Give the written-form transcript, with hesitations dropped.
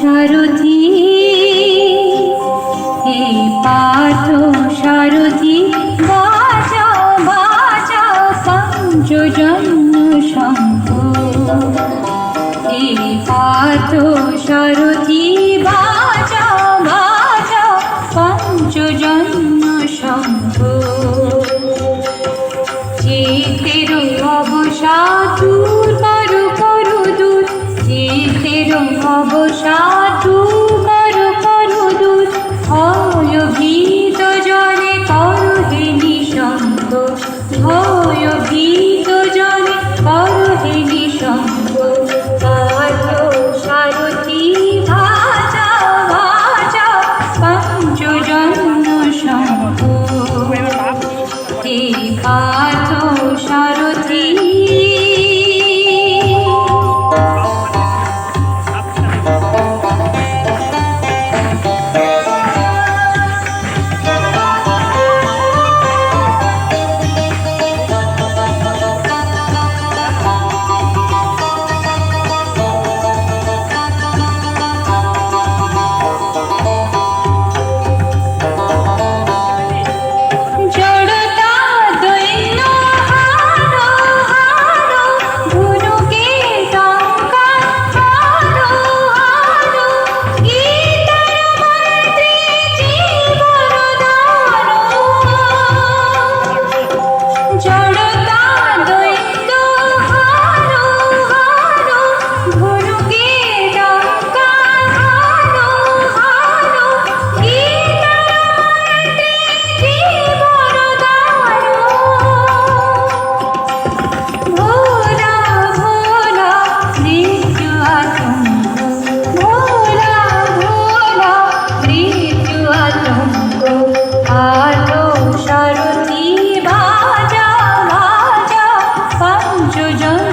সারথি, হে পার্থ সারথি, বাজাও বাজাও পঞ্চজন্য শঙ্খ। হে পার্থ সারথি, বাজাও বাজাও পঞ্চজন্য শঙ্খ। চিতের অবসাদ দূর করো করো দূর, চিতের অবসাদ দূর করো করো দূর। ভয় ভীত জনে করো হে নিঃসঙ্গ, ভয় ভীত জনে করো হে নিঃসঙ্গ। পার্থ সারথি, বাজাও বাজাও পঞ্চজন্য শঙ্খ। হে পার্থ সারথি। পার্থ সারথি, বাজাও বাজাও পঞ্চজন্য